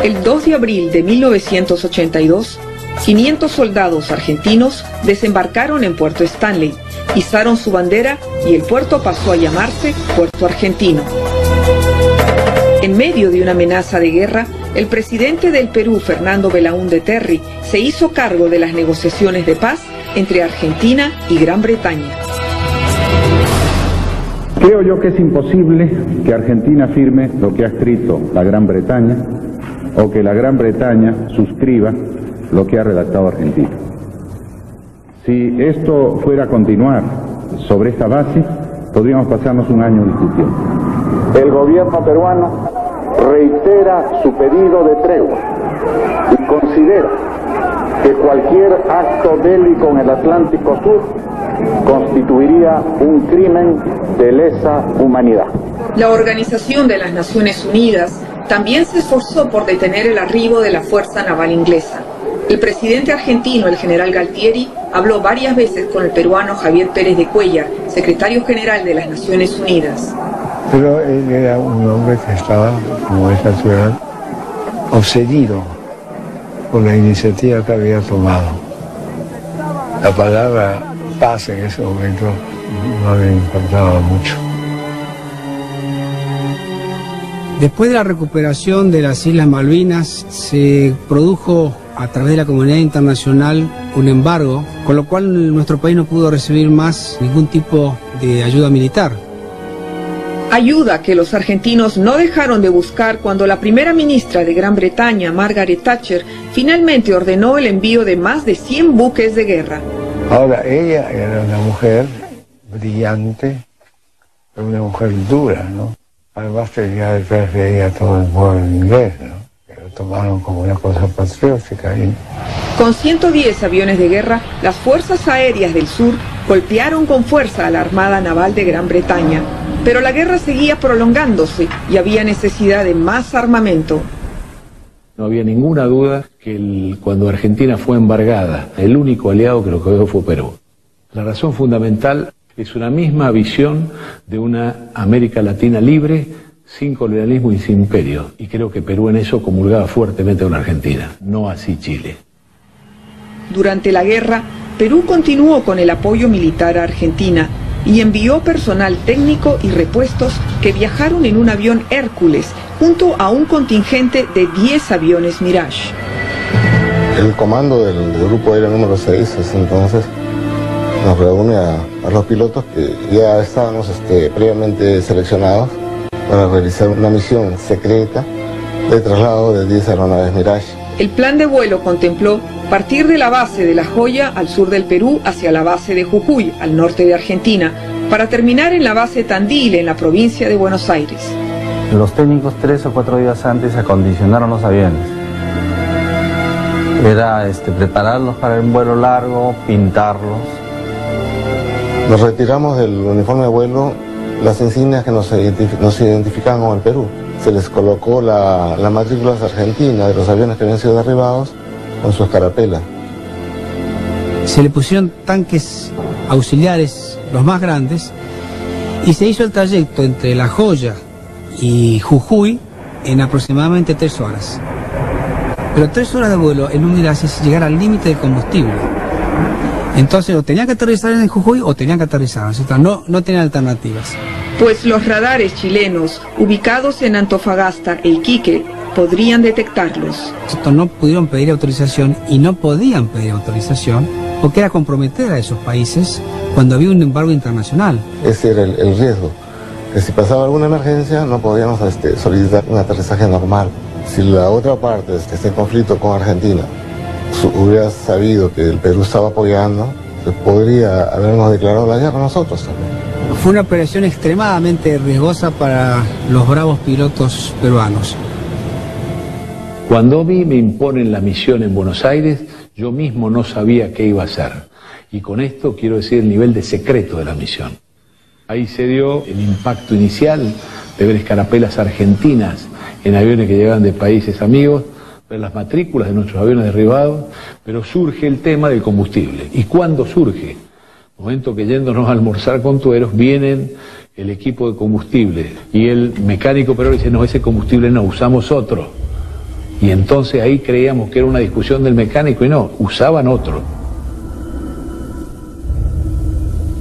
El 2 de abril de 1982, 500 soldados argentinos desembarcaron en Puerto Stanley, izaron su bandera y el puerto pasó a llamarse Puerto Argentino. En medio de una amenaza de guerra, el presidente del Perú, Fernando Belaúnde Terry, se hizo cargo de las negociaciones de paz entre Argentina y Gran Bretaña. Creo yo que es imposible que Argentina firme lo que ha escrito la Gran Bretaña o que la Gran Bretaña suscriba lo que ha redactado Argentina. Si esto fuera a continuar sobre esta base, podríamos pasarnos un año discutiendo. El gobierno peruano reitera su pedido de tregua y considera que cualquier acto bélico en el Atlántico Sur constituiría un crimen de lesa humanidad. La Organización de las Naciones Unidas también se esforzó por detener el arribo de la Fuerza Naval Inglesa. El presidente argentino, el general Galtieri, habló varias veces con el peruano Javier Pérez de Cuéllar, secretario general de las Naciones Unidas. Pero él era un hombre que estaba, como es natural, obsedido por la iniciativa que había tomado. La palabra paz en ese momento no le importaba mucho. Después de la recuperación de las Islas Malvinas, se produjo a través de la comunidad internacional un embargo, con lo cual nuestro país no pudo recibir más ningún tipo de ayuda militar. Ayuda que los argentinos no dejaron de buscar cuando la primera ministra de Gran Bretaña, Margaret Thatcher, finalmente ordenó el envío de más de 100 buques de guerra. Ahora, ella era una mujer brillante, una mujer dura, ¿no? Además tenía detrás de ella todo el pueblo inglés, ¿no? Que lo tomaron como una cosa patriótica. Con 110 aviones de guerra, las fuerzas aéreas del sur golpearon con fuerza a la Armada Naval de Gran Bretaña. Pero la guerra seguía prolongándose y había necesidad de más armamento. No había ninguna duda que cuando Argentina fue embargada, el único aliado que lo cogió fue Perú. La razón fundamental es una misma visión de una América Latina libre, sin colonialismo y sin imperio. Y creo que Perú en eso comulgaba fuertemente con Argentina, no así Chile. Durante la guerra, Perú continuó con el apoyo militar a Argentina y envió personal técnico y repuestos que viajaron en un avión Hércules junto a un contingente de 10 aviones Mirage. El comando del grupo aéreo número 6 entonces nos reúne a los pilotos que ya estábamos previamente seleccionados para realizar una misión secreta de traslado de 10 aeronaves Mirage. El plan de vuelo contempló partir de la base de La Joya al sur del Perú hacia la base de Jujuy al norte de Argentina, para terminar en la base Tandil en la provincia de Buenos Aires. Los técnicos 3 o 4 días antes acondicionaron los aviones. Era prepararlos para un vuelo largo, pintarlos. Nos retiramos del uniforme de vuelo las insignias que nos identificaban con el Perú. Se les colocó la matrícula argentina de los aviones que habían sido derribados con su escarapela. Se le pusieron tanques auxiliares, los más grandes, y se hizo el trayecto entre La Joya y Jujuy en aproximadamente 3 horas. Pero 3 horas de vuelo en un Mirage es llegar al límite de combustible. Entonces o tenían que aterrizar en Jujuy o tenían que aterrizar, no tenían alternativas. Pues los radares chilenos, ubicados en Antofagasta e Iquique, podrían detectarlos. No pudieron pedir autorización y no podían pedir autorización porque era comprometer a esos países cuando había un embargo internacional. Ese era el riesgo, que si pasaba alguna emergencia no podíamos solicitar un aterrizaje normal. Si la otra parte está en conflicto con Argentina hubiera sabido que el Perú estaba apoyando, podría habernos declarado la guerra a nosotros también. Fue una operación extremadamente riesgosa para los bravos pilotos peruanos. Cuando a mí me imponen la misión en Buenos Aires, yo mismo no sabía qué iba a hacer. Y con esto quiero decir el nivel de secreto de la misión. Ahí se dio el impacto inicial de ver escarapelas argentinas en aviones que llegaban de países amigos, ver las matrículas de nuestros aviones derribados, pero surge el tema del combustible. ¿Y cuándo surge? Momento que yéndonos a almorzar con Tueros, vienen el equipo de combustible y el mecánico pero dice, no, ese combustible no, usamos otro. Y entonces ahí creíamos que era una discusión del mecánico y no, usaban otro.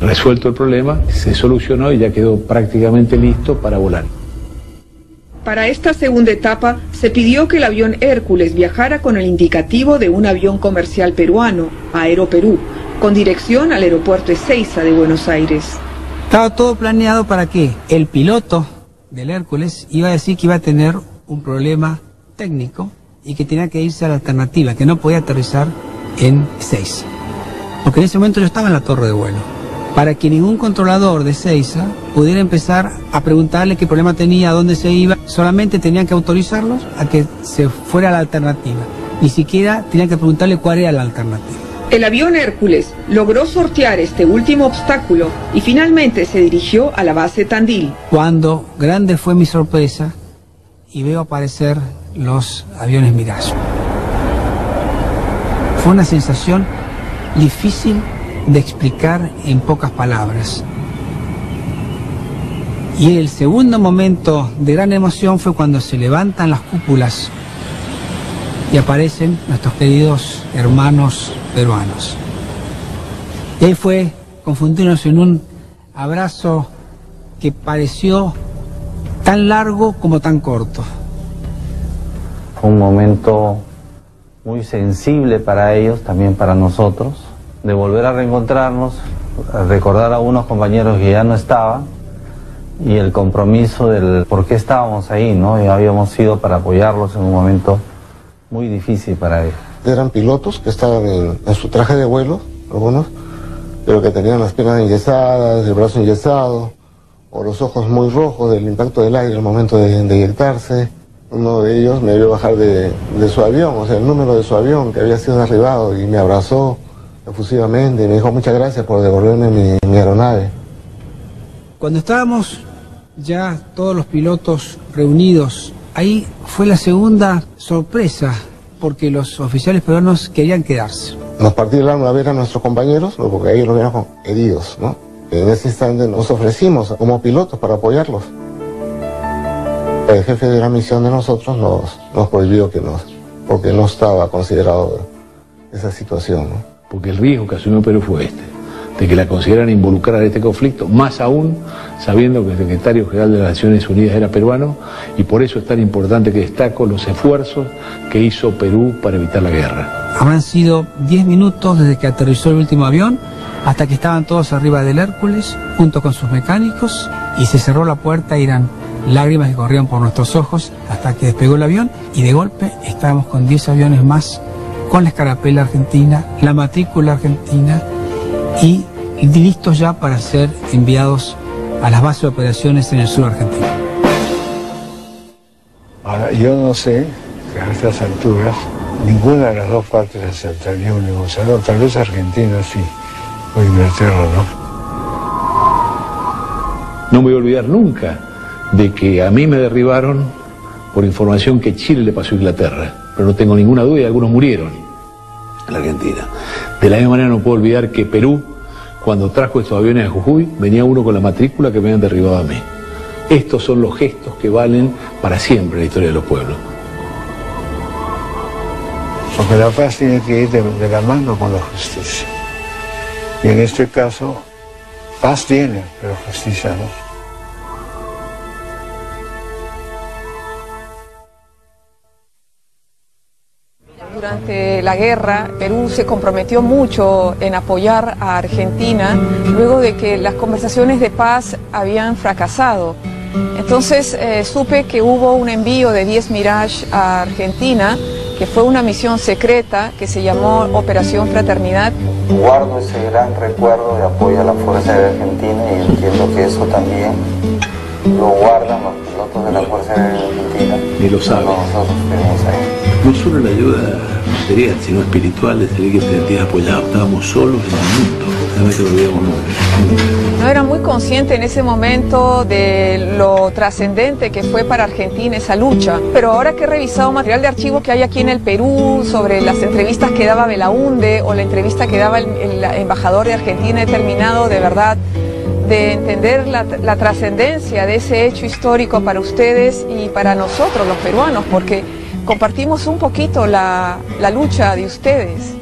Resuelto el problema, se solucionó y ya quedó prácticamente listo para volar. Para esta segunda etapa se pidió que el avión Hércules viajara con el indicativo de un avión comercial peruano, Aeroperú, con dirección al aeropuerto Ezeiza de Buenos Aires. Estaba todo planeado para que el piloto del Hércules iba a decir que iba a tener un problema técnico y que tenía que irse a la alternativa, que no podía aterrizar en Ezeiza. Porque en ese momento yo estaba en la torre de vuelo. Para que ningún controlador de Ezeiza pudiera empezar a preguntarle qué problema tenía, a dónde se iba, solamente tenían que autorizarlos a que se fuera a la alternativa. Ni siquiera tenían que preguntarle cuál era la alternativa. El avión Hércules logró sortear este último obstáculo y finalmente se dirigió a la base Tandil. Cuando grande fue mi sorpresa y veo aparecer los aviones Mirage. Fue una sensación difícil de explicar en pocas palabras. Y el segundo momento de gran emoción fue cuando se levantan las cúpulas y aparecen nuestros queridos hermanos peruanos. Y ahí fue confundirnos en un abrazo que pareció tan largo como tan corto. Fue un momento muy sensible para ellos, también para nosotros, de volver a reencontrarnos, a recordar a unos compañeros que ya no estaban y el compromiso del por qué estábamos ahí, ¿no? Y habíamos ido para apoyarlos en un momento muy difícil para ellos. Eran pilotos que estaban en su traje de vuelo, algunos, pero que tenían las piernas enyesadas, el brazo enyesado, o los ojos muy rojos del impacto del aire al momento de eyectarse. Uno de ellos me vio bajar de su avión, o sea, el número de su avión que había sido derribado, y me abrazó efusivamente y me dijo muchas gracias por devolverme mi aeronave. Cuando estábamos ya todos los pilotos reunidos, ahí fue la segunda sorpresa, porque los oficiales peruanos querían quedarse. Nos partió el alma a ver a nuestros compañeros, porque ellos los vieron heridos, ¿no? En ese instante nos ofrecimos como pilotos para apoyarlos. El jefe de la misión de nosotros nos prohibió porque no estaba considerado esa situación, ¿no? Porque el riesgo que asumió Perú fue de que la consideraran involucrada en este conflicto, más aún sabiendo que el secretario general de las Naciones Unidas era peruano, y por eso es tan importante que destaco los esfuerzos que hizo Perú para evitar la guerra. Habrán sido 10 minutos desde que aterrizó el último avión hasta que estaban todos arriba del Hércules, junto con sus mecánicos, y se cerró la puerta y eran lágrimas que corrían por nuestros ojos hasta que despegó el avión, y de golpe estábamos con 10 aviones más, con la escarapela argentina, la matrícula argentina, y listos ya para ser enviados a las bases de operaciones en el sur argentino. Ahora, yo no sé que a estas alturas ninguna de las dos partes aceptaría un negociador, tal vez Argentina sí, o Inglaterra no. No me voy a olvidar nunca de que a mí me derribaron por información que Chile le pasó a Inglaterra, pero no tengo ninguna duda y algunos murieron en la Argentina. De la misma manera no puedo olvidar que Perú, cuando trajo estos aviones a Jujuy, venía uno con la matrícula que me habían derribado a mí. Estos son los gestos que valen para siempre en la historia de los pueblos. Porque la paz tiene que ir de la mano con la justicia. Y en este caso, paz tiene, pero justicia no. Durante la guerra, Perú se comprometió mucho en apoyar a Argentina luego de que las conversaciones de paz habían fracasado. Entonces supe que hubo un envío de 10 Mirage a Argentina, que fue una misión secreta que se llamó Operación Fraternidad. Guardo ese gran recuerdo de apoyo a la Fuerza Aérea Argentina y entiendo que eso también lo guardan los pilotos de la Fuerza Aérea Argentina. Ni lo saben. Nosotros estuvimos ahí. No solo la ayuda material, sino espiritual de saber que te sentías apoyado. Estábamos solos en el mundo, realmente lo olvidamos nunca. No era muy consciente en ese momento de lo trascendente que fue para Argentina esa lucha, pero ahora que he revisado material de archivo que hay aquí en el Perú sobre las entrevistas que daba Belaúnde o la entrevista que daba el embajador de Argentina, he terminado de verdad de entender la trascendencia de ese hecho histórico para ustedes y para nosotros los peruanos, porque compartimos un poquito la lucha de ustedes